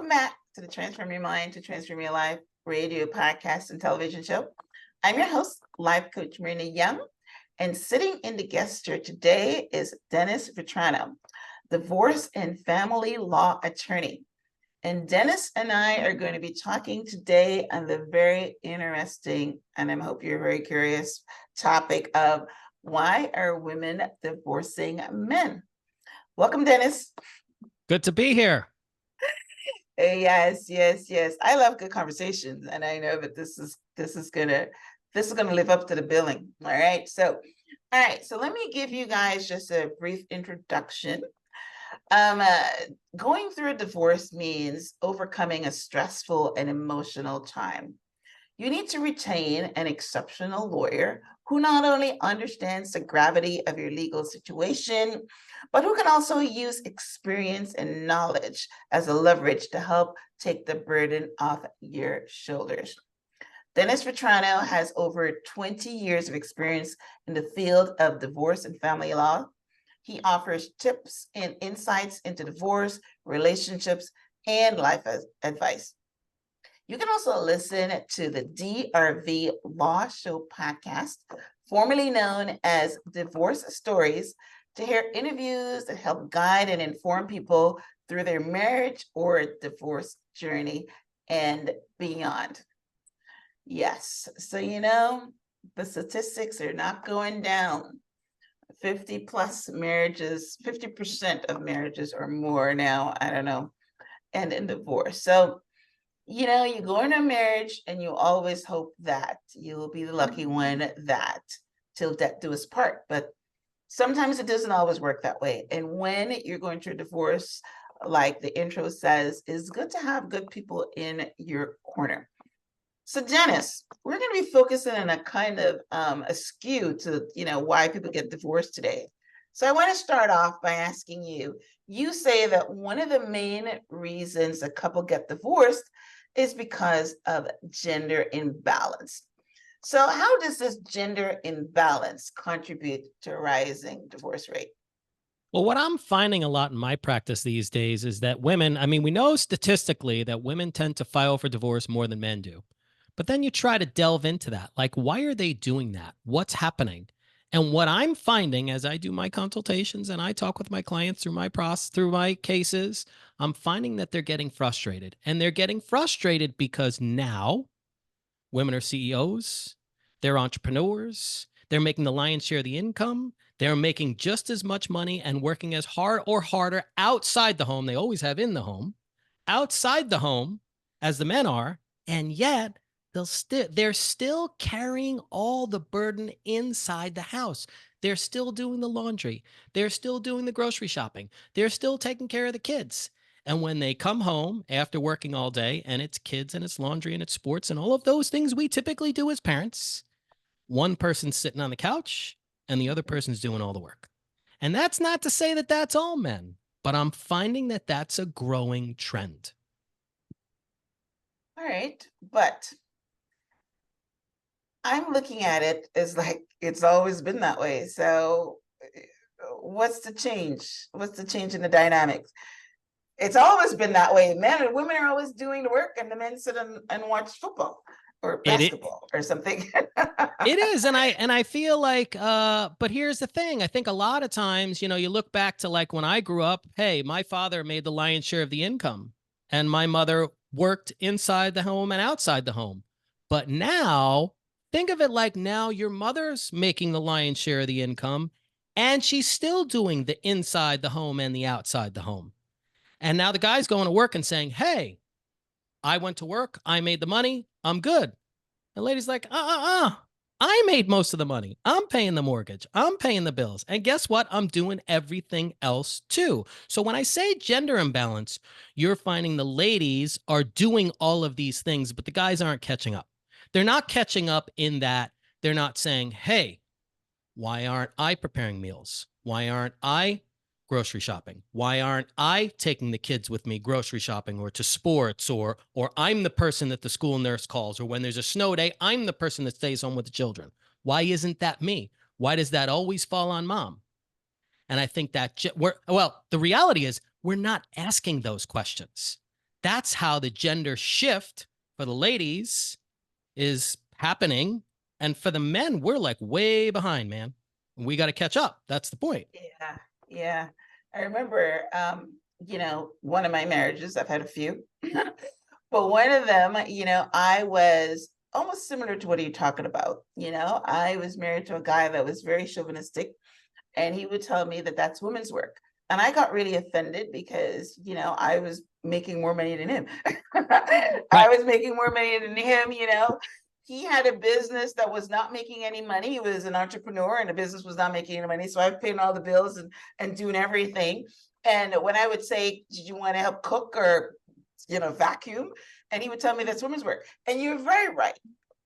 Welcome back to the Transform Your Mind to Transform Your Life radio, podcast, and television show. I'm your host, life coach Myrna Young, and sitting in the guest chair today is Dennis Ventrano, divorce and family law attorney. And Dennis and I are going to be talking today on the very interesting, and I hope you're very curious, topic of why are women divorcing men? Welcome, Dennis. Good to be here. Yes. I love good conversations, and I know that this is gonna live up to the billing. All right. So let me give you guys just a brief introduction. Going through a divorce means overcoming a stressful and emotional time. You need to retain an exceptional lawyer who not only understands the gravity of your legal situation, but who can also use experience and knowledge as a leverage to help take the burden off your shoulders. Dennis Vetrano has over 20 years of experience in the field of divorce and family law. He offers tips and insights into divorce, relationships, and life advice. You can also listen to the DRV Law Show podcast, formerly known as Divorce Stories, to hear interviews that help guide and inform people through their marriage or divorce journey and beyond. Yes, so the statistics are not going down. 50 plus marriages, 50% of marriages or more now, I don't know, end in divorce. So, you go into a marriage and you always hope that you'll be the lucky one that till death do us part. But sometimes it doesn't always work that way. And when you're going through a divorce, like the intro says, it's good to have good people in your corner. So Dennis, we're going to be focusing on a kind of a skew to, why people get divorced today. So I want to start off by asking you say that one of the main reasons a couple get divorced is because of gender imbalance. So how does this gender imbalance contribute to a rising divorce rate? Well, what I'm finding a lot in my practice these days is that women, we know statistically that women tend to file for divorce more than men do. But then you try to delve into that. Like, why are they doing that? What's happening? And what I'm finding as I do my consultations and I talk with my clients through my cases, I'm finding that they're getting frustrated. And they're getting frustrated because now women are CEOs, they're entrepreneurs, they're making the lion's share of the income, they're making just as much money and working as hard or harder outside the home. They always have in the home, outside the home as the men are, and yet they're still carrying all the burden inside the house. They're still doing the laundry. They're still doing the grocery shopping. They're still taking care of the kids. And when they come home after working all day, and it's kids and it's laundry and it's sports and all of those things we typically do as parents, one person's sitting on the couch and the other person's doing all the work. And that's not to say that that's all men, but I'm finding that that's a growing trend. All right, but I'm looking at it as like it's always been that way. So what's the change? What's the change in the dynamics? It's always been that way. Men and women are always doing the work, and the men sit and watch football or basketball or something. It is. And I feel like, but here's the thing. I think a lot of times, you look back to like when I grew up, hey, my father made the lion's share of the income and my mother worked inside the home and outside the home. But now think of it like now your mother's making the lion's share of the income and she's still doing the inside the home and the outside the home. And now the guy's going to work and saying, hey, I went to work. I made the money. I'm good. And the lady's like, I made most of the money. I'm paying the mortgage. I'm paying the bills. And guess what? I'm doing everything else too. So when I say gender imbalance, you're finding the ladies are doing all of these things, but the guys aren't catching up. They're not catching up in that they're not saying, hey, why aren't I preparing meals? Why aren't I grocery shopping? Why aren't I taking the kids with me grocery shopping or to sports or I'm the person that the school nurse calls, or when there's a snow day, I'm the person that stays home with the children. Why isn't that me? Why does that always fall on mom? And I think that the reality is we're not asking those questions. that's how the gender shift for the ladies is happening. And for the men, we're like way behind, man. We got to catch up. That's the point. Yeah, yeah. I remember, one of my marriages, I've had a few, but one of them, I was almost similar to what you're talking about. I was married to a guy that was very chauvinistic, and he would tell me that that's women's work. And I got really offended because, I was making more money than him. I Right. was making more money than him. He had a business that was not making any money. He was an entrepreneur and the business was not making any money. So I was paying all the bills and doing everything. And when I would say, did you want to help cook or, vacuum? And he would tell me that's women's work. And you're very right.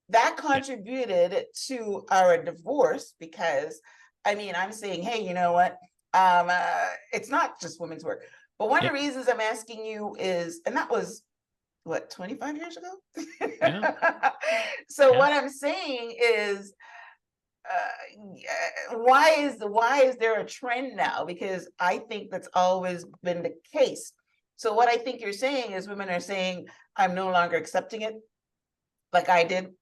That Yeah. contributed to our divorce because, I'm saying, hey, you know what? It's not just women's work. But one of Yeah. the reasons I'm asking you is, and that was what, 25 years ago? Yeah. So Yeah. what I'm saying is, why is there a trend now? Because I think that's always been the case. So what I think you're saying is women are saying, I'm no longer accepting it like I did.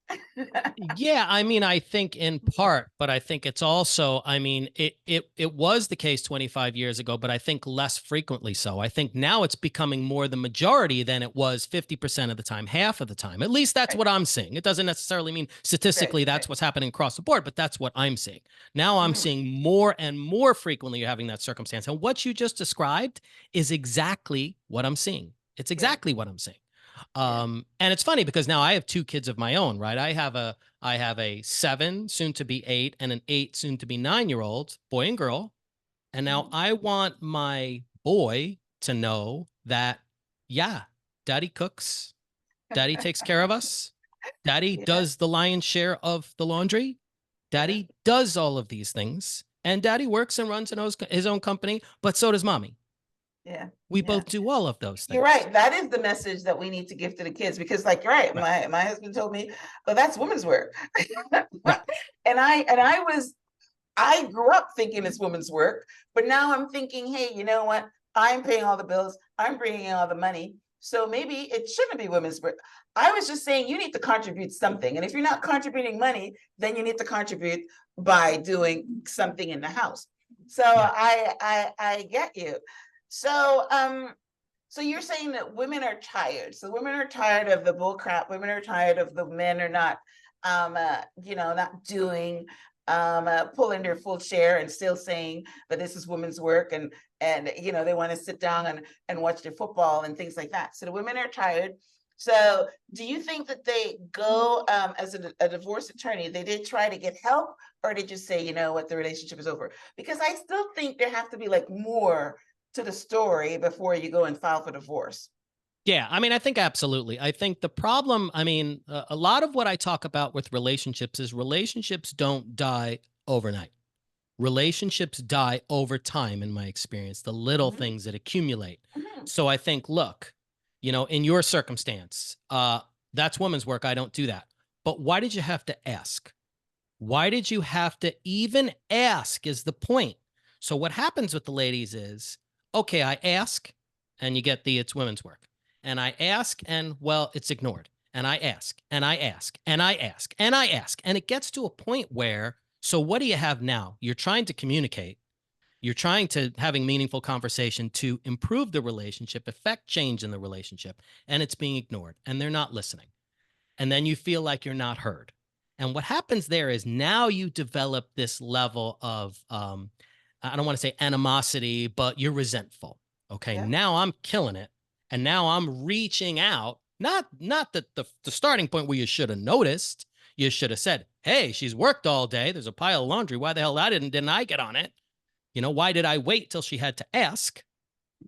Yeah, I think in part, but I think it's also, it was the case 25 years ago, but I think less frequently so. I think now it's becoming more the majority than it was 50% of the time, half of the time. At least that's Right, what I'm seeing. It doesn't necessarily mean right, statistically right. that's what's happening across the board, but that's what I'm seeing. Now I'm Mhm. seeing more and more frequently you're having that circumstance. And what you just described is exactly what I'm seeing. It's Yeah, exactly what I'm seeing. yeah. And it's funny because now I have two kids of my own, right? I have a 7, soon to be 8, and an 8, soon to be 9-year-old, boy and girl. And now Mhm. I want my boy to know that, yeah, daddy cooks, daddy takes care of us, daddy Yeah, does the lion's share of the laundry, yeah, daddy does all of these things, and daddy works and runs his own company, but so does mommy. yeah, We yeah. both do all of those You're things. right. That is the message that we need to give to the kids because, like, you're right. Right, My husband told me, "Well, that's women's work," right, I grew up thinking it's women's work, but now I'm thinking, hey, you know what? I'm paying all the bills. I'm bringing in all the money. So maybe it shouldn't be women's work. I was just saying you need to contribute something. And if you're not contributing money, then you need to contribute by doing something in the house. So yeah. I get you. So so you're saying that women are tired. So women are tired of the bull crap. Women are tired of the men are not not doing pulling their full share and still saying that this is women's work and they want to sit down and watch their football and things like that. So the women are tired. So do you think that they go as a divorce attorney, they did try to get help or they just say, you know what, the relationship is over? Because I still think there have to be like more to the story before you go and file for divorce. Yeah, I think absolutely. I think the problem, a lot of what I talk about with relationships is relationships don't die overnight. Relationships die over time, in my experience, the little Mhm, things that accumulate. mhm, So I think, look, in your circumstance, that's woman's work. I don't do that. But why did you have to ask? Why did you have to even ask? Is the point. So what happens with the ladies is, okay, I ask, and you get the it's women's work. And I ask, and well, it's ignored. And I ask, and I ask, and I ask, and I ask. And it gets to a point where, so what do you have now? You're trying to communicate. You're trying to having meaningful conversation to improve the relationship, affect change in the relationship, and it's being ignored, and they're not listening, and then you feel like you're not heard. And what happens there is now you develop this level of, I don't want to say animosity, but you're resentful. Okay, yeah, now I'm killing it, and now I'm reaching out. Not the starting point where you should have noticed. You should have said, "Hey, she's worked all day. There's a pile of laundry. Why the hell didn't I get on it? Why did I wait till she had to ask?"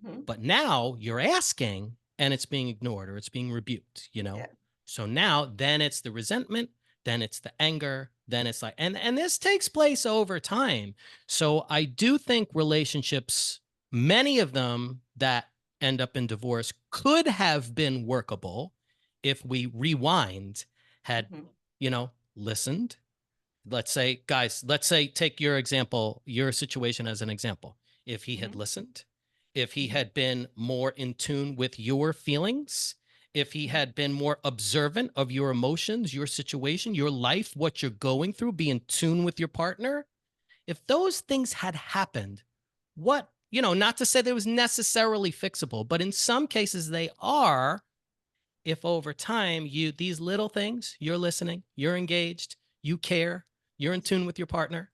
mhm, But now you're asking and it's being ignored or it's being rebuked. yeah, So now then it's the resentment, then it's the anger, then it's like and this takes place over time. So I do think relationships, many of them that end up in divorce could have been workable if we rewind, had, mhm, listened. Let's say, guys, let's say take your example, your situation as an example. If he had mhm, listened, if he had been more in tune with your feelings, if he had been more observant of your emotions, your situation, your life, what you're going through, be in tune with your partner. If those things had happened, what, not to say that it was necessarily fixable, but in some cases they are. If over time these little things, you're listening, you're engaged, you care, you're in tune with your partner.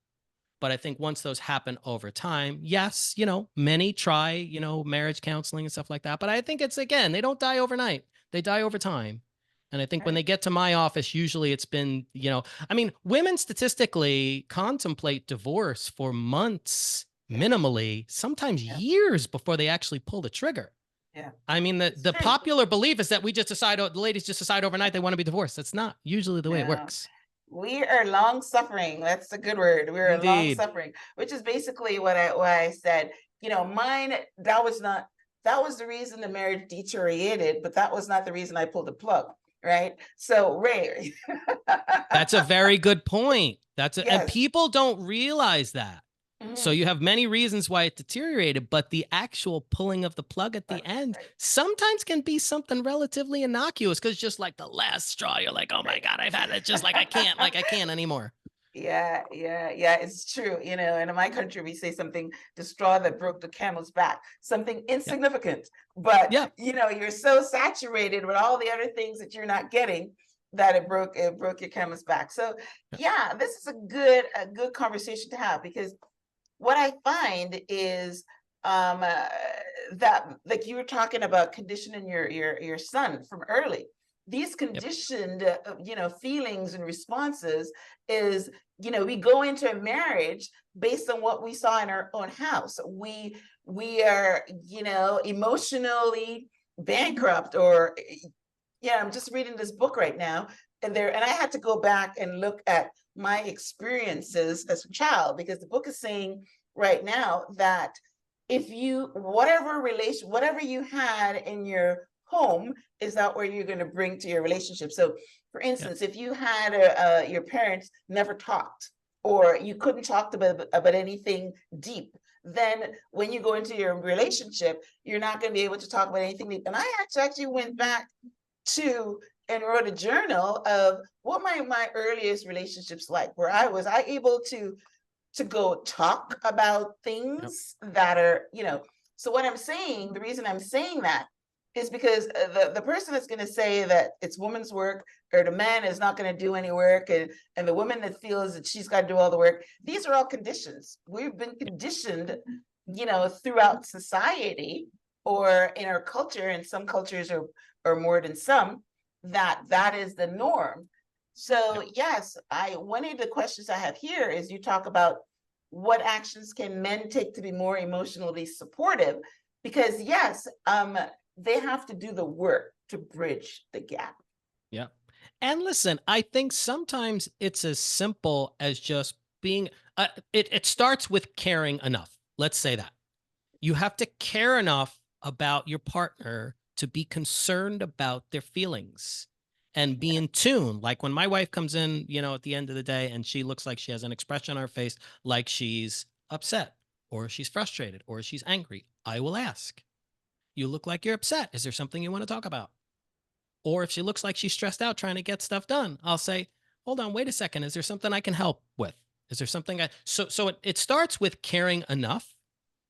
But I think once those happen over time, yes, many try, marriage counseling and stuff like that. But I think it's, again, they don't die overnight. They die over time. And I think when Right. they get to my office, usually it's been, women statistically contemplate divorce for months, Yeah. minimally, sometimes Yeah. years before they actually pull the trigger. Yeah. I mean, It's the true. popular belief is that the ladies just decide overnight they want to be divorced. That's not usually the way it No. works. We are long suffering. That's a good word. We're long Indeed. suffering, which is basically why I said, mine, that was the reason the marriage deteriorated, but that was not the reason I pulled the plug. Right. So Ray. That's a very good point. And Yes. people don't realize that. So Mhm. you have many reasons why it deteriorated, but the actual pulling of the plug at the end Right. sometimes can be something relatively innocuous, because just like the last straw, you're like, oh my Right. God, I've had it. Just like I can't anymore. Yeah, yeah, it's true. And in my country, we say something, the straw that broke the camel's back, something Yep. insignificant. But, Yep. you're so saturated with all the other things that you're not getting that it broke your camel's back. So, Yep. yeah, this is a good conversation to have, because what I find is that, like you were talking about conditioning your son from early. These Yep. conditioned, feelings and responses is, we go into a marriage based on what we saw in our own house. We are, emotionally bankrupt, or yeah, I'm just reading this book right now, and I had to go back and look at my experiences as a child, because the book is saying right now that if you whatever you had in your home, is that where you're going to bring to your relationship. So for Yep. instance, if you had your parents never talked, or you couldn't talk about anything deep, then when you go into your relationship, you're not going to be able to talk about anything deep. And I actually went back to and wrote a journal of what my earliest relationships like, where I able to go talk about Yep. things that are, so what I'm saying, the reason I'm saying that is because the person that's going to say that it's woman's work, or the man is not going to do any work, and the woman that feels that she's got to do all the work, these are all conditions. We've been conditioned, throughout society, or in our culture, and some cultures are more than some, that is the norm. So Yep. yes, one of the questions I have here is, you talk about what actions can men take to be more emotionally supportive, because yes, they have to do the work to bridge the gap. Yep. And listen, I think sometimes it's as simple as just being, it starts with caring enough. Let's say that. You have to care enough about your partner to be concerned about their feelings and be Yeah, in tune. Like when my wife comes in, at the end of the day, and she looks like she has an expression on her face, like she's upset or she's frustrated or she's angry, I will ask, you look like you're upset. Is there something you want to talk about? Or if she looks like she's stressed out trying to get stuff done, I'll say, hold on, wait a second. Is there something I can help with? Is there something so it starts with caring enough,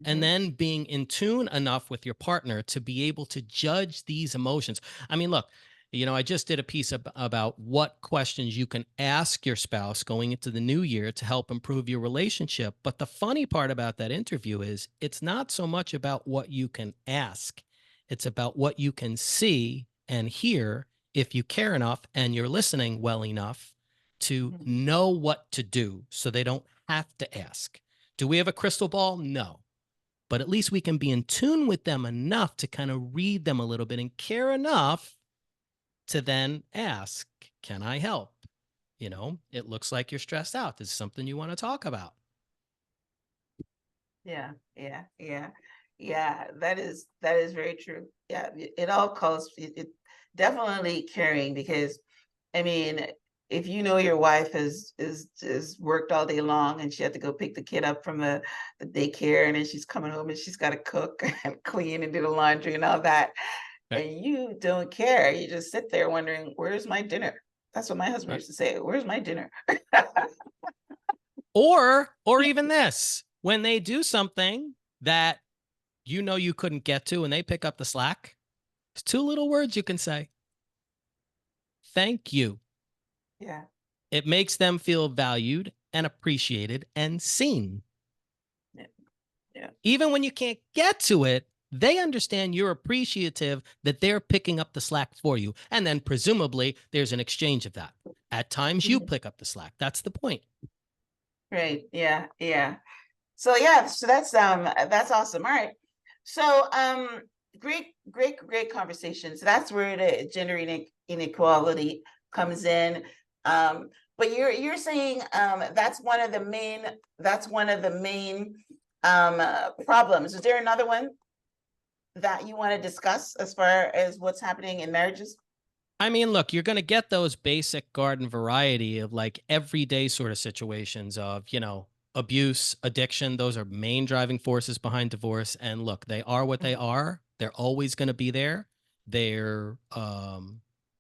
and mhm, then being in tune enough with your partner to be able to judge these emotions. I mean, look, I just did a piece about what questions you can ask your spouse going into the new year to help improve your relationship. But the funny part about that interview is it's not so much about what you can ask, it's about what you can see and hear if you care enough and you're listening well enough to mhm. know what to do so they don't have to ask. Do we have a crystal ball? No, but at least we can be in tune with them enough to kind of read them a little bit and care enough to then ask, can I help? It looks like you're stressed out. This is something you want to talk about. Yeah, yeah. That is very true. Yeah, it all calls it definitely caring, because I mean, if you know your wife is worked all day long and she had to go pick the kid up from the daycare, and then she's coming home and she's got to cook and clean and do the laundry and all that, Right. and you don't care, you just sit there wondering, where's my dinner? That's what my husband Right. used to say, where's my dinner? Or even this, when they do something that you know you couldn't get to and they pick up the slack, it's two little words you can say. Thank you. Yeah. It makes them feel valued and appreciated and seen. Yeah. Yeah. Even when you can't get to it, they understand you're appreciative that they're picking up the slack for you. And then presumably there's an exchange of that. At times you pick up the slack. That's the point. Right. Yeah. Yeah. So yeah, so that's awesome. All right. So great conversation. So that's where the gender inequality comes in. But you're saying that's one of the main problems. Is there another one that you want to discuss as far as what's happening in marriages? I mean, look, you're going to get those basic garden variety of like everyday sort of situations of, abuse, addiction. Those are main driving forces behind divorce. And look, they are what they Mhm. are. They're always going to be there. They're,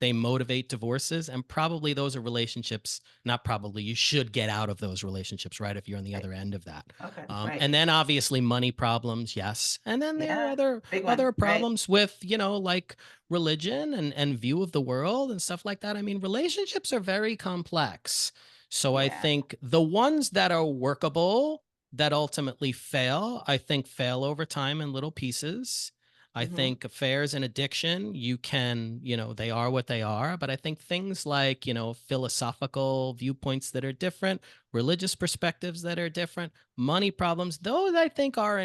they motivate divorces, and probably those are relationships. Not probably, you should get out of those relationships, right? If you're on the Right. other end of that. Okay. Right. And then obviously money problems, yes. And then there are Yeah. Big one. other Right. problems with, like religion and view of the world and stuff like that. I mean, relationships are very complex. So I Yeah. think the ones that are workable that ultimately fail, I think fail over time in little pieces. I Hmm. think affairs and addiction, you can, they are what they are. But I think things like, philosophical viewpoints that are different, religious perspectives that are different, money problems, those I think are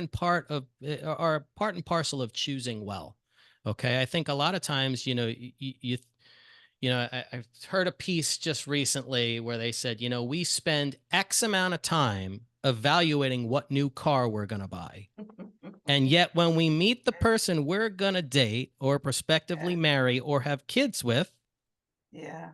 are part and parcel of choosing well. Okay. I think a lot of times, I've heard a piece just recently where they said, we spend X amount of time evaluating what new car we're going to buy. And yet, when we meet the person we're going to date or prospectively Yeah. marry or have kids with, Yeah.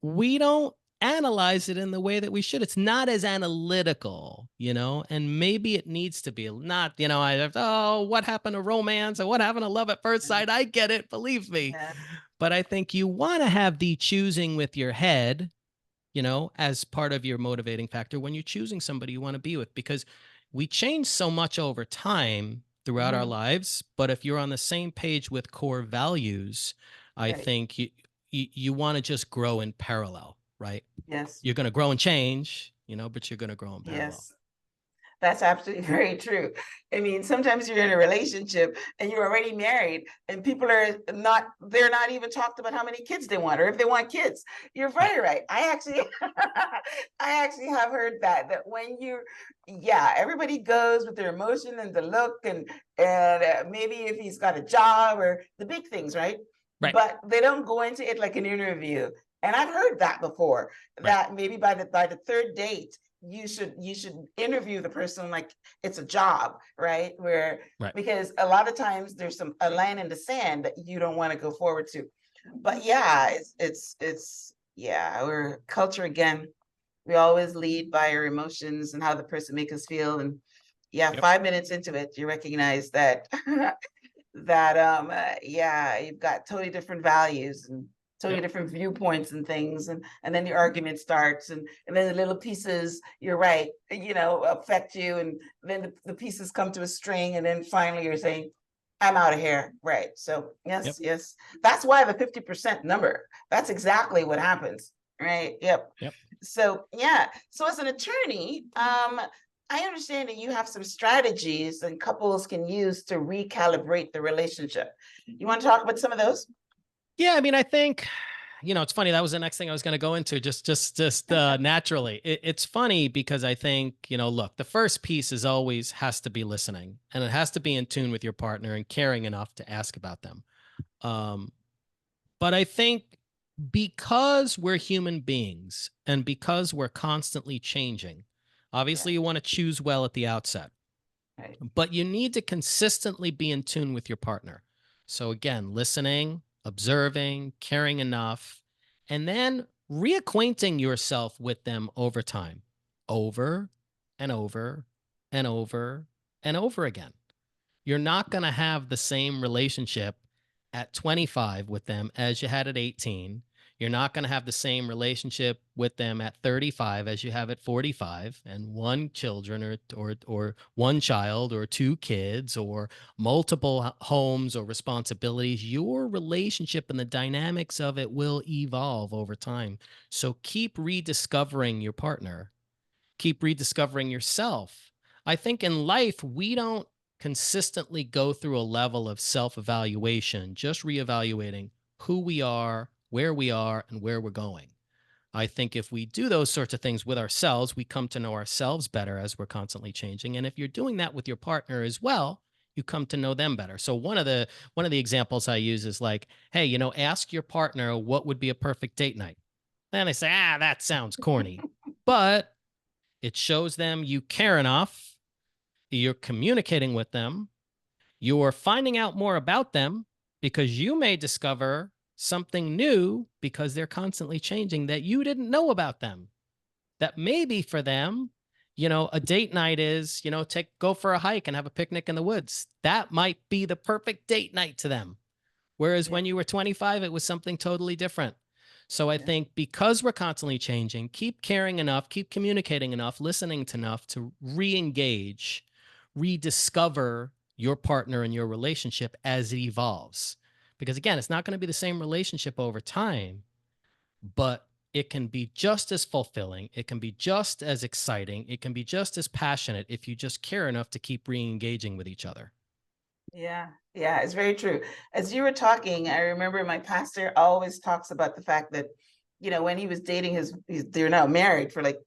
we don't analyze it in the way that we should. It's not as analytical, and maybe it needs to be not, what happened to romance or what happened to love at first sight? I get it, believe me. Yeah. But I think you want to have the choosing with your head, as part of your motivating factor when you're choosing somebody you want to be with, because we change so much over time throughout our Hmm. lives. But if you're on the same page with core values, I Right. think you want to just grow in parallel, right? Yes. You're going to grow and change, but you're going to grow in parallel. Yes. That's absolutely very true. I mean, sometimes you're in a relationship and you're already married, and people they're not even talked about how many kids they want or if they want kids. You're Right. very right. I actually, I actually have heard that when yeah, everybody goes with their emotion and the look and maybe if he's got a job or the big things, right? Right. But they don't go into it like an interview. And I've heard that before, Right. that maybe by the third date, you should interview the person like it's a job, right? Where Right. because a lot of times there's a line in the sand that you don't want to go forward to. But yeah, it's yeah, we're culture again. We always lead by our emotions and how the person makes us feel. And yeah, Yep. 5 minutes into it, you recognize that that yeah, you've got totally different values and totally Yep. different viewpoints and things, and then the argument starts, and then the little pieces, you're right, affect you, and then the pieces come to a string, and then finally you're saying, I'm out of here, right? So Yep. yes, yes, that's why the 50% number, that's exactly what happens, right? Yep. Yep. So yeah, so as an attorney, I understand that you have some strategies and couples can use to recalibrate the relationship. You want to talk about some of those? Yeah. I mean, I think, it's funny. That was the next thing I was going to go into, just naturally. It's funny because I think, look, the first piece is always has to be listening, and it has to be in tune with your partner and caring enough to ask about them. Um, but I think because we're human beings and because we're constantly changing, Yeah, obviously you want to choose well at the outset, right. but you need to consistently be in tune with your partner. So again, listening, observing, caring enough, and then reacquainting yourself with them over time, over and over and over and over again. You're not going to have the same relationship at 25 with them as you had at 18. You're not going to have the same relationship with them at 35 as you have at 45, and one children or one child or two kids or multiple homes or responsibilities. Your relationship and the dynamics of it will evolve over time. So keep rediscovering your partner, keep rediscovering yourself. I think in life, we don't consistently go through a level of self evaluation, just reevaluating who we are, and where we're going. I think if we do those sorts of things with ourselves, we come to know ourselves better as we're constantly changing. And if you're doing that with your partner as well, you come to know them better. So one of the examples I use is like, hey, ask your partner what would be a perfect date night. Then they say, that sounds corny. But it shows them you care enough, you're communicating with them, you're finding out more about them, because you may discover something new because they're constantly changing that you didn't know about them. That maybe for them, a date night is, go for a hike and have a picnic in the woods. That might be the perfect date night to them. Whereas Yeah. when you were 25, it was something totally different. So I Yeah. think because we're constantly changing, keep caring enough, keep communicating enough, listening to enough to re-engage, rediscover your partner and your relationship as it evolves. Because again, it's not going to be the same relationship over time, but it can be just as fulfilling. It can be just as exciting. It can be just as passionate if you just care enough to keep re-engaging with each other. Yeah, yeah, it's very true. As you were talking, I remember my pastor always talks about the fact that, when he was dating they're now married for like,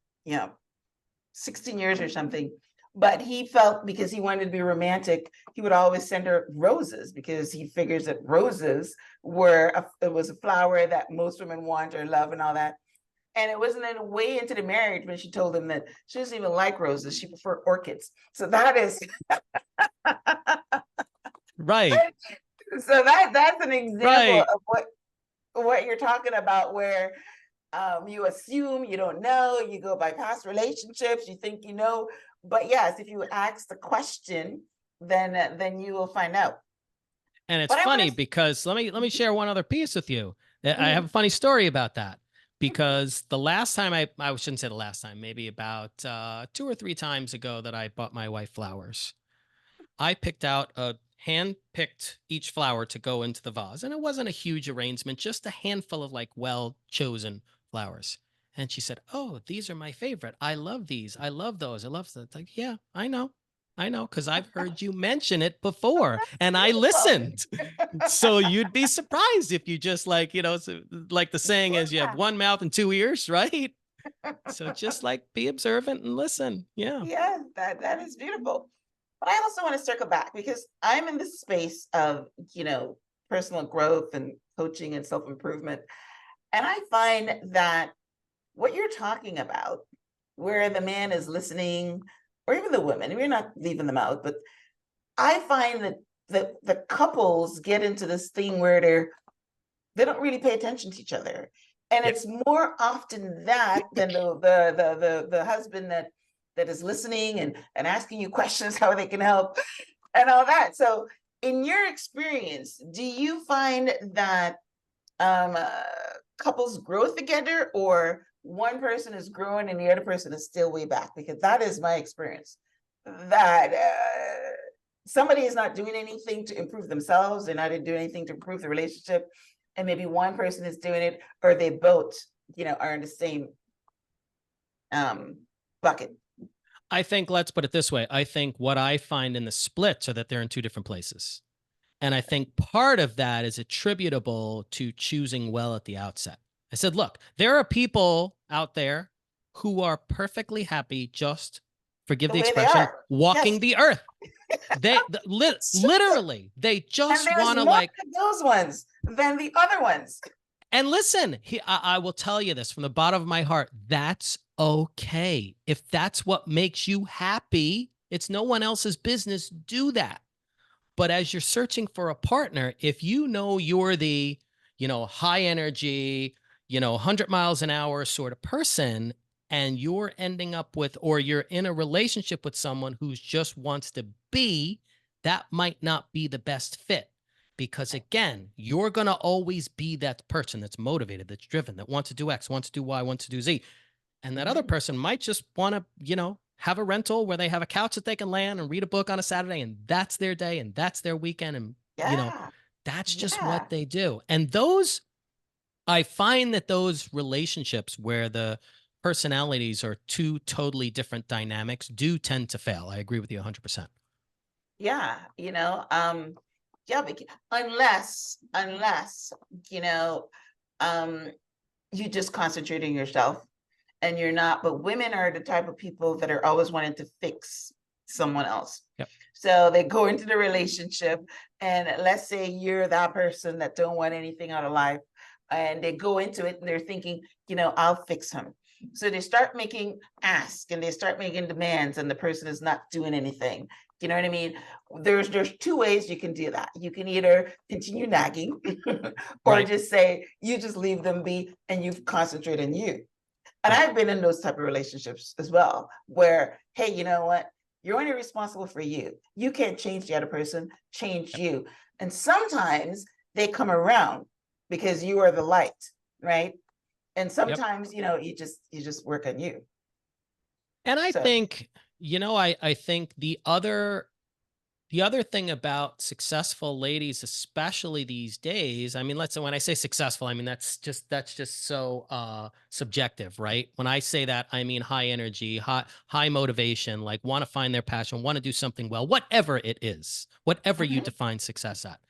16 years or something. But he felt because he wanted to be romantic, he would always send her roses because he figures that roses it was a flower that most women want or love and all that. And it wasn't in way into the marriage when she told him that she doesn't even like roses, she preferred orchids. So that is Right. so that's an example Right. of what you're talking about, where you assume you don't know, you go by past relationships, you think you know, but yes, if you ask the question, then you will find out. And it's But I want funny to. because let me share one other piece with you. I have Mhm. a funny story about that, because the last time I shouldn't say the last time, maybe about 2 or 3 times ago that I bought my wife flowers. I picked out a hand picked each flower to go into the vase, and it wasn't a huge arrangement, just a handful of like well chosen flowers. And she said, "Oh, these are my favorite. I love these. I love those. I love that." Like, yeah, I know. I know, because I've heard you mention it before and I Beautiful. listened. So you'd be surprised if you just like, like the saying is, you have Yeah. one mouth and two ears, right? So just like be observant and listen. Yeah. Yeah, that is beautiful. But I also want to circle back because I'm in this space of, personal growth and coaching and self-improvement. And I find that what you're talking about, where the man is listening, or even the women, we're not leaving them out, but I find that the couples get into this thing where they don't really pay attention to each other. And Yep. it's more often that than the husband that is listening and asking you questions how they can help and all that. So in your experience, do you find that um uh, couples grow together, or one person is growing and the other person is still way back? Because that is my experience, that somebody is not doing anything to improve themselves, they're not doing anything to improve the relationship, and maybe one person is doing it, or they both are in the same um bucket. I think, let's put it this way. I think what I find in the splits are that they're in two different places. And I think part of that is attributable to choosing well at the outset. I said, look, there are people out there who are perfectly happy, just forgive The the way they expression, are, yes. walking the earth. Literally, they And just there's want to more like, of those ones than the other ones. and listen, I will tell you this from the bottom of my heart. That's okay. If that's what makes you happy, it's no one else's business. Do that. But as you're searching for a partner, if you know you're the, high energy, 100 miles an hour sort of person, and you're ending up with, or you're in a relationship with someone who just wants to be, that might not be the best fit. Because again, you're going to always be that person that's motivated, that's driven, that wants to do X, wants to do Y, wants to do Z. And that other Mhm. person might just want to, have a rental where they have a couch that they can lay on and read a book on a Saturday, and that's their day and that's their weekend. And, Yeah, that's just what yeah, they do. And I find that those relationships where the personalities are two totally different dynamics do tend to fail. I agree with you 100%. yeah. Yeah, unless you know, um, you just concentrate on yourself and you're not. But women are the type of people that are always wanting to fix someone else. Yep. So they go into the relationship, and let's say you're that person that don't want anything out of life, and they go into it and they're thinking, I'll fix him. So they start making asks and they start making demands, and the person is not doing anything. You know what I mean? There's two ways you can do that. You can either continue nagging or Right. just say you just leave them be and you concentrate on you. And Right. I've been in those type of relationships as well, where, hey, you know what? You're only responsible for you. You can't change the other person, change Yep. you. And sometimes they come around because you are the light, right? And Yep. sometimes, you just work on you. And I So think, I think the other thing about successful ladies, especially these days, I mean, let's say when I say successful, I mean that's just so subjective, right? When I say that, I mean high energy, high motivation, like want to find their passion, want to do something well, whatever it is, whatever you mhm, define success at.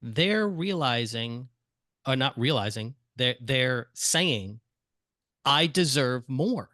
They're realizing, or not realizing, they're saying, I deserve more.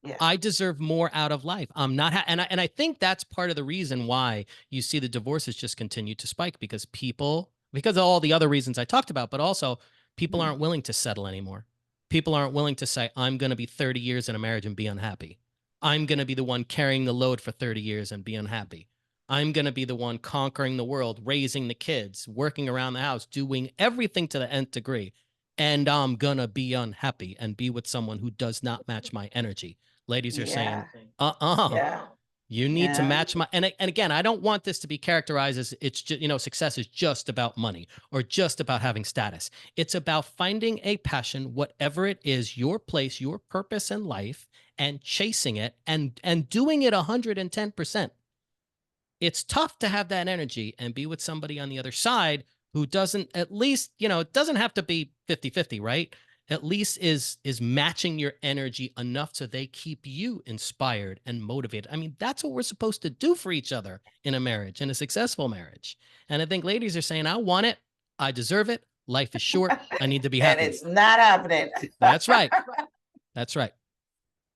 yeah. I deserve more out of life. I'm not, and I think that's part of the reason why you see the divorces just continue to spike, because because of all the other reasons I talked about, but also people Mhm. aren't willing to settle anymore. People aren't willing to say, I'm going to be 30 years in a marriage and be unhappy. I'm going to be the one carrying the load for 30 years and be unhappy. I'm going to be the one conquering the world, raising the kids, working around the house, doing everything to the nth degree. And I'm going to be unhappy and be with someone who does not match my energy. Ladies are saying, Yeah. uh-uh, Yeah. you need to Yeah. match my, and again, I don't want this to be characterized as it's just, success is just about money or just about having status. It's about finding a passion, whatever it is, your place, your purpose in life, and chasing it and doing it 110%. It's tough to have that energy and be with somebody on the other side who doesn't, at least, it doesn't have to be 50-50, right? At least is matching your energy enough so they keep you inspired and motivated. I mean, that's what we're supposed to do for each other in a marriage, in a successful marriage. And I think ladies are saying, I want it, I deserve it, life is short, I need to be And happy. it's not happening. That's right. That's right.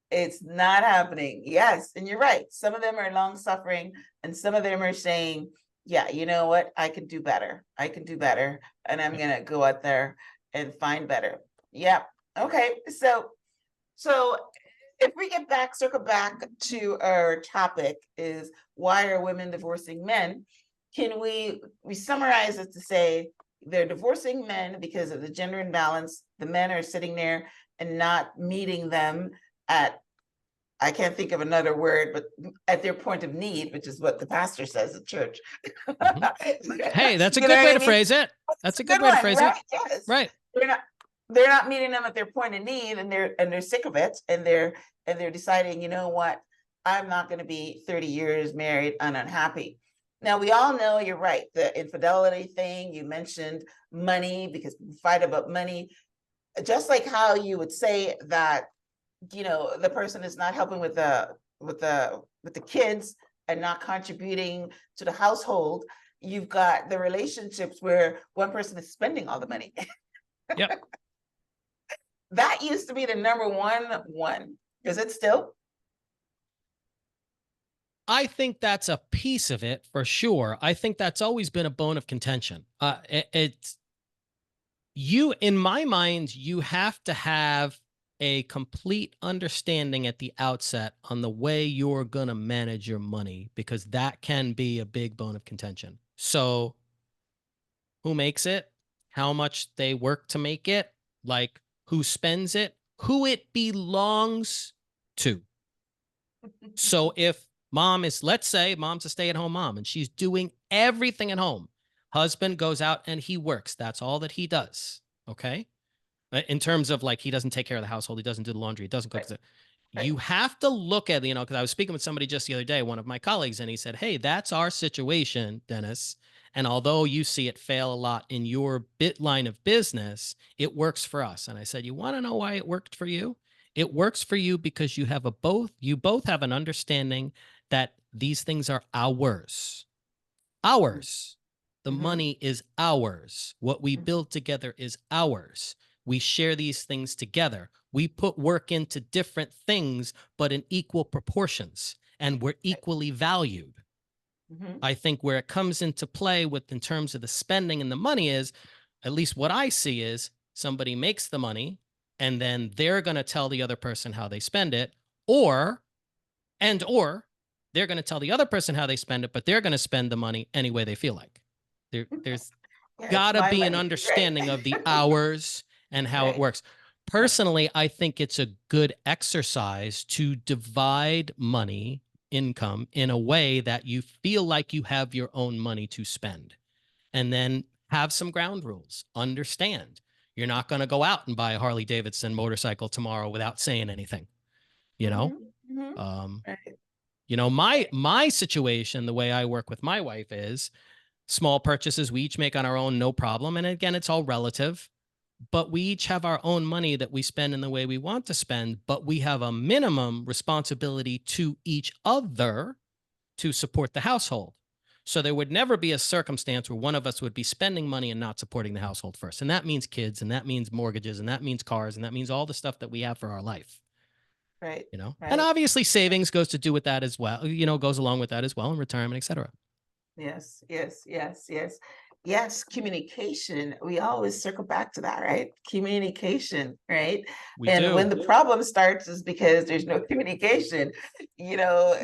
It's not happening. Yes. And you're right. Some of them are long suffering, and some of them are saying, yeah, you know what? I can do better. I can do better. And I'm Yep. going to go out there and find better. Yep. Okay. So if we circle back to our topic is why are women divorcing men? Can we summarize it to say they're divorcing men because of the gender imbalance? The men are sitting there and not meeting them at, I can't think of another word, but at their point of need, which is what the pastor says at church. You Mhm. Hey, that's a know good what way I to mean? phrase it. That's That's a a good good way to one, phrase it. right? Yes. Right. They're not they're not meeting them at their point of need, and they're sick of it, and they're deciding, you know what, I'm not going to be 30 years married and unhappy. Now we all know you're right. The infidelity thing, you mentioned money, because we fight about money. Just like how you would say that, the person is not helping with the kids and not contributing to the household. You've got the relationships where one person is spending all the money. Yep. That used to be the number one. Is it still? I think that's a piece of it for sure. I think that's always been a bone of contention. It's you, in my mind, you have to have a complete understanding at the outset on the way you're going to manage your money, because that can be a big bone of contention. So, who makes it? How much they work to make it? like who spends it, who it belongs to. So if mom is, let's say mom's a stay-at-home mom and she's doing everything at home, husband goes out and he works. That's all that he does. Okay. In terms of like, he doesn't take care of the household. He doesn't do the laundry. He doesn't cook. Right, You have to look at, because I was speaking with somebody just the other day, one of my colleagues, and he said, hey, that's our situation, Dennis. And although you see it fail a lot in your line of business, it works for us. And I said, you want to know why it worked for you? It works for you because you both have an understanding that these things are ours. Ours. The mm-hmm. money is ours. What we build together is ours. We share these things together. We put work into different things, but in equal proportions, and we're equally valued. Mm-hmm. I think where it comes into play with in terms of the spending and the money is, at least what I see is somebody makes the money and then they're going to tell the other person how they spend it, or they're going to tell the other person how they spend it, but they're going to spend the money any way they feel like. There's Yeah, it's got to my be an money, right? understanding of the hours and how it Right, works. right. Personally, I think it's a good exercise to divide money, income, in a way that you feel like you have your own money to spend. And then have some ground rules. Understand you're not going to go out and buy a Harley Davidson motorcycle tomorrow without saying anything, you know? Mm-hmm. Mm-hmm. Um, Right. my situation, the way I work with my wife is small purchases we each make on our own, no problem. And again, it's all relative, but we each have our own money that we spend in the way we want to spend, but we have a minimum responsibility to each other to support the household. So there would never be a circumstance where one of us would be spending money and not supporting the household first. And that means kids, and that means mortgages, and that means cars, and that means all the stuff that we have for our life. Right. And Right. obviously savings goes to do with that as well, goes along with that as well, and retirement, et cetera. Yes, yes, yes, yes. Yes, communication. We always circle back to that, right? Communication, right? We And when do. the problem starts is because there's no communication. You know,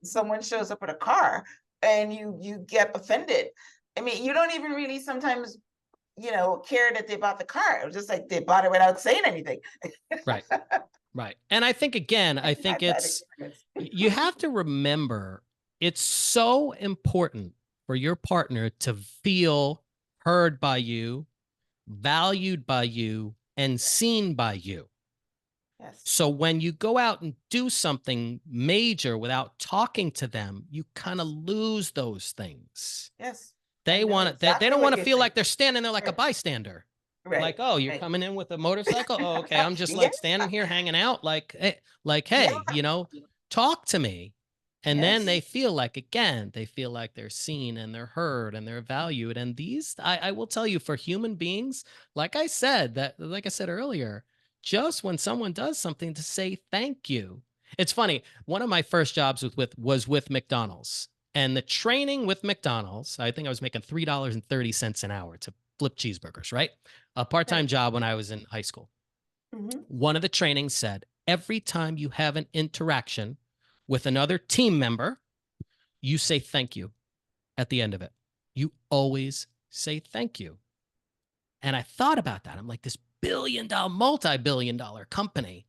someone shows up with a car and you get offended. I mean, you don't even really sometimes, care that they bought the car. It was just like they bought it without saying anything. Right. Right. And I think, again, I I've think had that it's, experience. you have to remember it's so important for your partner to feel heard by you, valued by you, and seen by you. Yes, So when you go out and do something major without talking to them, you kind of lose those things. yes. I They know want it. They exactly don't want what to you're feel saying. like they're standing there like a Right, bystander. Like, right, oh, you're right. coming in with a motorcycle. Oh, okay. I'm just like Yes, standing here hanging out. yeah, Hey, talk to me. And then yes, they feel like, again, they feel like they're seen and they're heard and they're valued. And these, I will tell you, for human beings, like I said, earlier, just when someone does something, to say thank you. It's funny. One of my first jobs was with McDonald's. And the training with McDonald's, I think I was making $3.30 an hour to flip cheeseburgers, right? A part-time right. job when I was in high school. Mhm. One of the trainings said, every time you have an interaction with another team member, you say thank you at the end of it. You always say thank you. And I thought about that. I'm like, this billion-dollar, multi-billion-dollar company,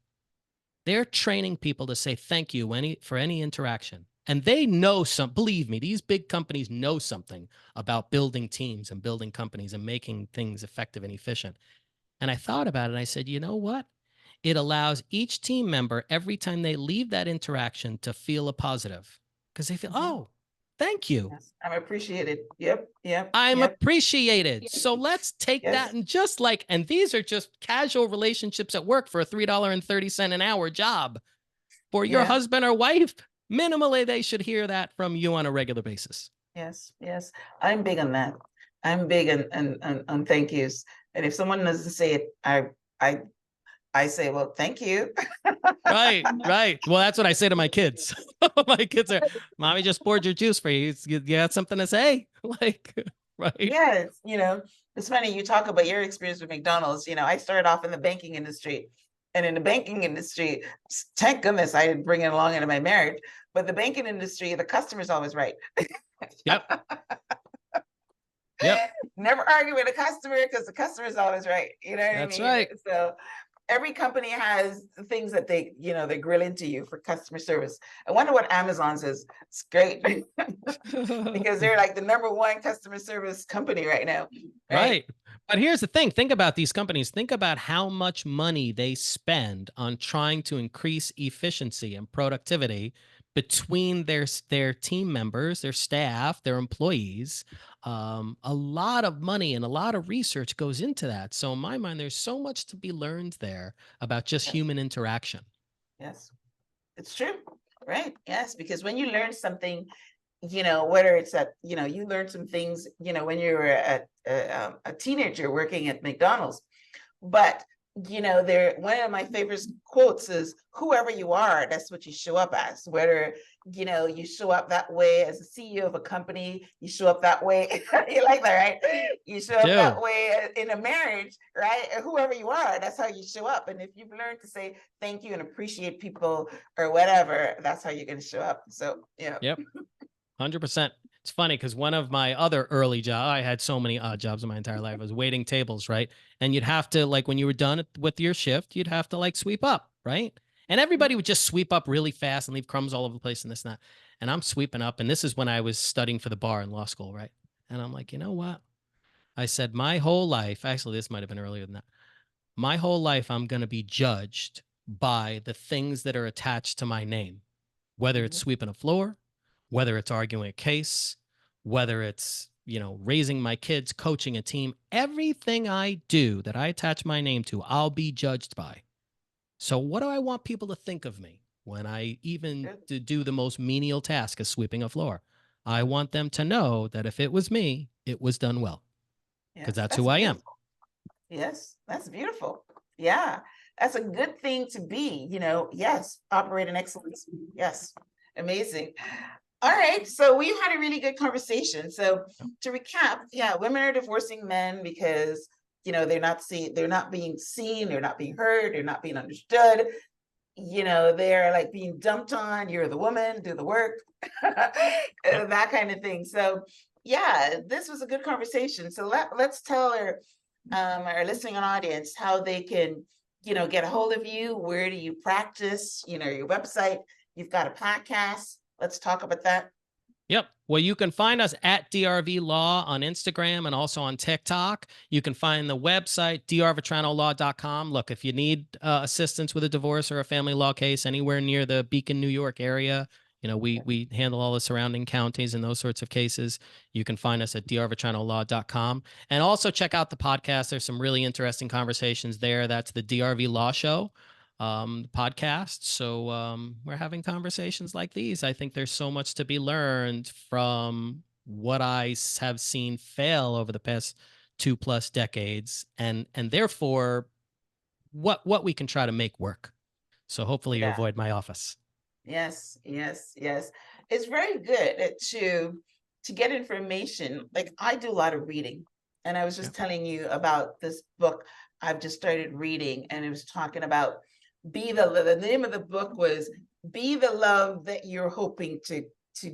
they're training people to say thank you for any interaction. And they know believe me, these big companies know something about building teams and building companies and making things effective and efficient. And I thought about it and I said, you know what? It allows each team member, every time they leave that interaction, to feel a positive, because they feel, Mhm. oh, thank you. Yes, I'm appreciated. Yep, yep, I'm yep. appreciated. So let's take that Yes, and and these are just casual relationships at work for a $3.30 an hour job. For your yeah, husband or wife, minimally, they should hear that from you on a regular basis. yes, yes. I'm big on that. I'm big on thank yous. And if someone doesn't say it, I I say, well, thank you. Right, right. Well, that's what I say to my kids. My kids are, mommy just poured your juice for you. You got something to say? Like, right. Yeah, it's funny you talk about your experience with McDonald's. I started off in the banking industry. And in the banking industry, thank goodness I didn't bring it along into my marriage. But the banking industry, the customer's always right. Yep. Yep. Never argue with a customer because the customer is always right. You know what I That's mean? right. So every company has things that they grill into you for customer service. I wonder what Amazon's is. It's great because they're like the #1 customer service company right now, right? Right. But here's the thing. Think about these companies. Think about how much money they spend on trying to increase efficiency and productivity between their team members, their staff, their employees. A lot of money and a lot of research goes into that. So in my mind, there's so much to be learned there about just Yes, human interaction. yes, it's true, right? Yes, because when you learn something, whether it's that, you learn some things, when you were a teenager working at McDonald's, but there, one of my favorite quotes is, whoever you are, that's what you show up as. Whether you show up that way as a CEO of a company, you show up that way. You like that, right? You show up that Do. way in a marriage, right? Whoever you are, that's how you show up. And if you've learned to say thank you and appreciate people or whatever, that's how you're going to show up. So yeah. Yep. 100%. It's funny because one of my other early jobs, I had so many odd jobs in my entire life. I was waiting tables, right? And you'd have to, like, when you were done with your shift, you'd have to, like, sweep up, right? And everybody would just sweep up really fast and leave crumbs all over the place and this and that. And I'm sweeping up. And this is when I was studying for the bar in law school, right? And I'm like, you know what? I said, my whole life, actually, this might have been earlier than that. My whole life, I'm going to be judged by the things that are attached to my name, whether it's Mhm. sweeping a floor, whether it's arguing a case, whether it's, raising my kids, coaching a team, everything I do that I attach my name to, I'll be judged by. So what do I want people to think of me when I even Good. do the most menial task of sweeping a floor? I want them to know that if it was me, it was done well, because Yes, that's that's who I am. beautiful. Yes, that's beautiful. Yeah, that's a good thing to be, yes, operate in excellence. Yes, amazing. All right, so we've had a really good conversation. So to recap, yeah, women are divorcing men because they're not being seen, they're not being heard, they're not being understood. They're like being dumped on. You're the woman, do the work, Yep. that kind of thing. So yeah, this was a good conversation. So let's tell our listening audience how they can, get a hold of you. Where do you practice? Your website. You've got a podcast. Let's talk about that. Yep. Well, you can find us at DRV Law on Instagram and also on TikTok. You can find the website, drvetranolaw.com. Look, if you need assistance with a divorce or a family law case anywhere near the Beacon, New York area, we handle all the surrounding counties and those sorts of cases. You can find us at drvetranolaw.com. And also check out the podcast. There's some really interesting conversations there. That's the DRV Law Show podcast. So we're having conversations like these. I think there's so much to be learned from what I have seen fail over the past 2+ decades, and therefore what we can try to make work. So hopefully you Yeah. avoid my office. Yes, yes, yes. It's very good to get information. Like I do a lot of reading, and I was Yeah. just telling you about this book I've just started reading, and it was talking about the name of the book was Be the Love That You're Hoping to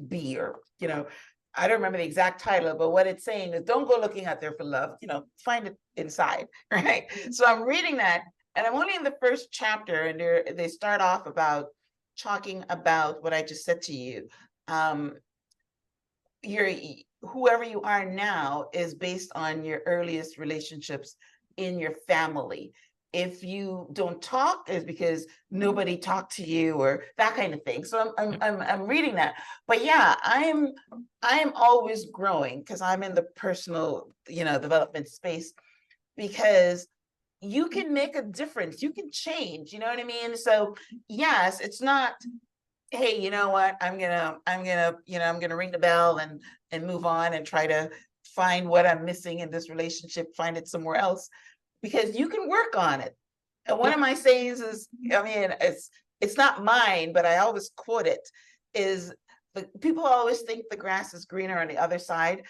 Be, or I don't remember the exact title, but what it's saying is don't go looking out there for love, find it inside, right? So I'm reading that, and I'm only in the first chapter, and they start off about talking about what I just said to you. Your Whoever you are now is based on your earliest relationships in your family. If you don't talk, is because nobody talked to you, or that kind of thing. So Yep. I'm reading that, but yeah, I am always growing because I'm in the personal development space, because you can make a difference, you can change, you know what I mean? So yes, it's not, hey, you know what, I'm gonna ring the bell and move on and try to find what I'm missing in this relationship, find it somewhere else, because you can work on it. And one Yep. of my sayings is, I mean, it's not mine, but I always quote it, is people always think the grass is greener on the other side,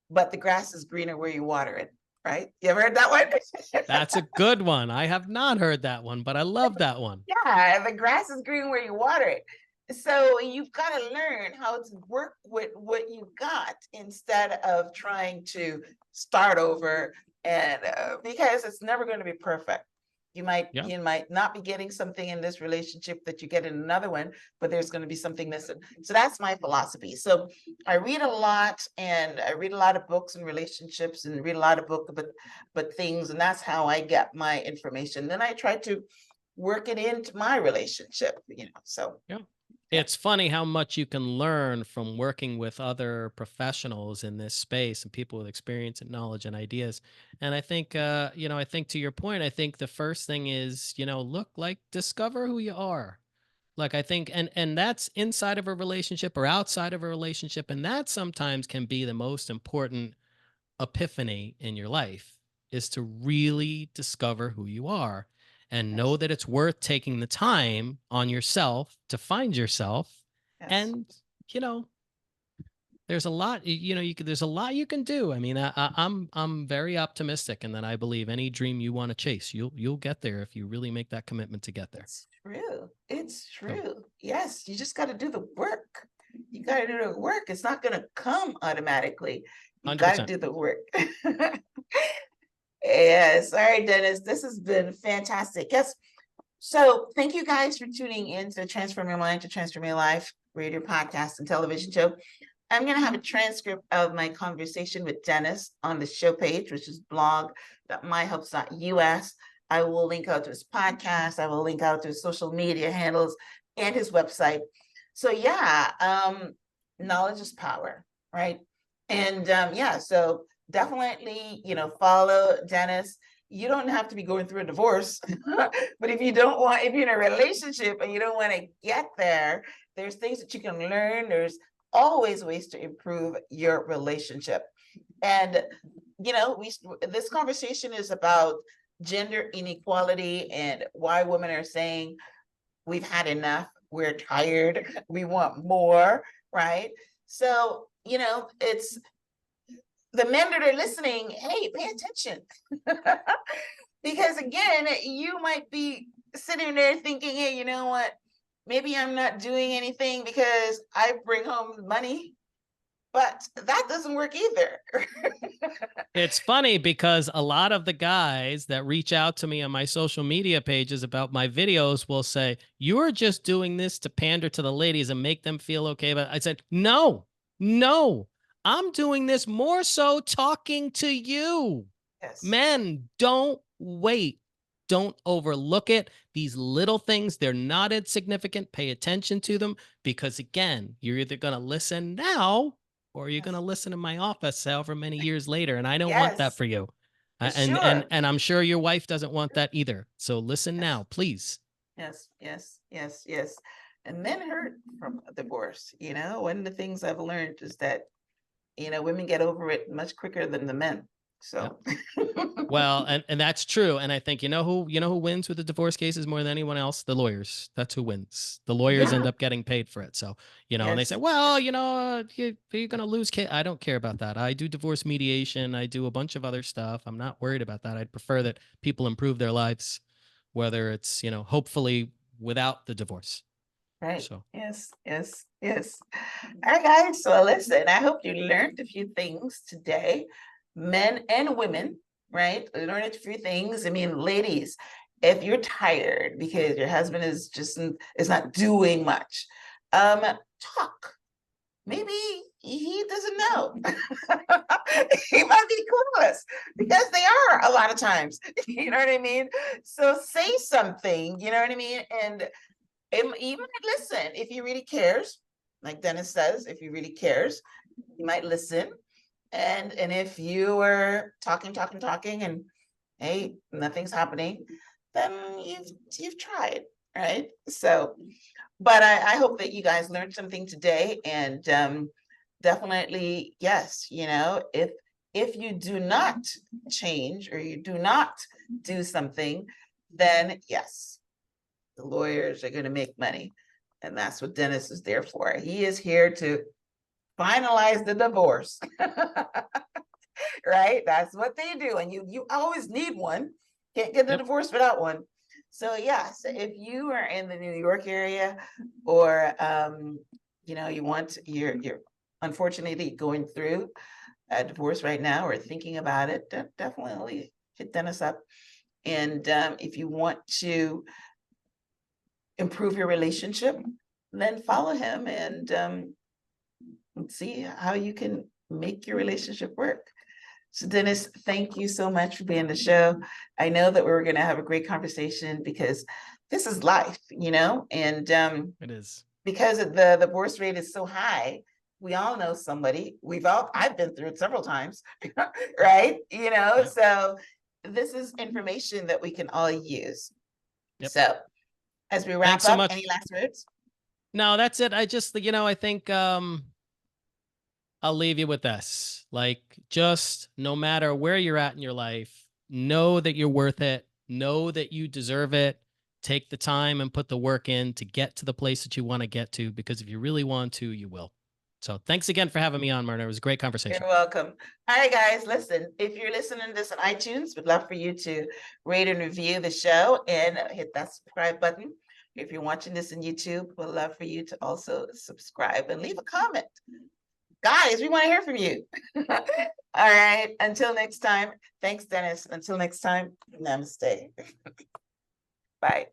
but the grass is greener where you water it, right? You ever heard that one? That's a good one. I have not heard that one, but I love that one. Yeah, the grass is green where you water it. So you've got to learn how to work with what you got instead of trying to start over, and because it's never going to be perfect. Yeah. You might not be getting something in this relationship that you get in another one, but there's going to be something missing. So that's my philosophy. So I read a lot, and I read a lot of books and relationships, and read a lot of books but things, and that's how I get my information. Then I try to work it into my relationship, so Yeah. yeah. It's funny how much you can learn from working with other professionals in this space and people with experience and knowledge and ideas. And I think, I think to your point, I think the first thing is, look, like, discover who you are. Like, I think, and that's inside of a relationship or outside of a relationship. And that sometimes can be the most important epiphany in your life, is to really discover who you are and know Yes, that it's worth taking the time on yourself to find yourself. yes, And, you know, there's a lot, there's a lot you can do. I mean, I'm very optimistic, and that I believe any dream you want to chase, you'll get there if you really make that commitment to get there. it's true. It's So true. Yes, you just got to do the work. You got to do the work. It's not going to come automatically. You got to 100%. do the work. Yes. All right, Dennis, this has been fantastic. Yes. So thank you guys for tuning in to Transform Your Mind to Transform Your Life radio podcast and television show. I'm going to have a transcript of my conversation with Dennis on the show page, which is blog.myhelps.us. I will link out to his podcast. I will link out to his social media handles and his website. So yeah, knowledge is power, right? And yeah, so definitely, follow Dennis. You don't have to be going through a divorce, but if you're in a relationship and you don't want to get there, there's things that you can learn. There's always ways to improve your relationship. And this conversation is about gender inequality and why women are saying we've had enough, we're tired, we want more, right? So it's the men that are listening, hey, pay attention. Because again, you might be sitting there thinking, hey, you know what, maybe I'm not doing anything because I bring home money, but that doesn't work either. It's funny because a lot of the guys that reach out to me on my social media pages about my videos will say, "You're just doing this to pander to the ladies and make them feel okay." But I said, "No, no, I'm doing this more so talking to you. Yes, Men, don't wait. Don't overlook it. These little things, they're not insignificant. Pay attention to them, because again, you're either going to listen now or you're going to yes, listen in my office however many years later, and I don't want that yes, for you. And and sure. and I'm sure your wife doesn't want that either. So listen Yes, now, please. yes, yes, yes, yes. And men hurt from divorce. One of the things I've learned is that, women get over it much quicker than the men. Yep. So, Well, and that's true. And I think, you know who wins with the divorce cases more than anyone else? The lawyers. That's who wins. The lawyers end yeah, up getting paid for it. So, and they say, yes, well, you're going to lose case. I don't care about that. I do divorce mediation. I do a bunch of other stuff. I'm not worried about that. I'd prefer that people improve their lives, whether it's, hopefully without the divorce. right. So, Yes, yes, yes. All right, guys. So listen, I hope you learned a few things today, men and women, right? Learned a few things. I mean, ladies, if you're tired because your husband is not doing much, talk. Maybe he doesn't know. He might be clueless, because they are a lot of times. You know what I mean? So say something. You know what I mean? And he might listen if he really cares. Like Dennis says, if he really cares, he might listen. And if you were talking, and hey, nothing's happening, then you've tried, right? So, but I hope that you guys learned something today, and definitely, yes, if you do not change, or you do not do something, then yes, the lawyers are going to make money. And that's what Dennis is there for. He is here to finalize the divorce. Right? That's what they do. And you always need one. Can't get the yep. divorce without one. So yes, if you are in the New York area, or you're unfortunately going through a divorce right now or thinking about it, definitely hit Dennis up. And if you want to improve your relationship, then follow him and see how you can make your relationship work. So Dennis, thank you so much for being on the show. I know that we were going to have a great conversation because this is life, and It is. because the divorce rate is so high, we all know somebody. I've been through it several times, right? Yeah. So this is information that we can all use. Yep. So as we wrap Thanks so up, much. any last words? No, that's it. I just, I think I'll leave you with this. Like, just no matter where you're at in your life, know that you're worth it. Know that you deserve it. Take the time and put the work in to get to the place that you want to get to, because if you really want to, you will. So thanks again for having me on, Myrna. It was a great conversation. You're welcome. All right, guys, listen, if you're listening to this on iTunes, we'd love for you to rate and review the show and hit that subscribe button. If you're watching this on YouTube, we'd love for you to also subscribe and leave a comment. Guys, we want to hear from you. All right, until next time. Thanks, Dennis. Until next time, namaste. Bye.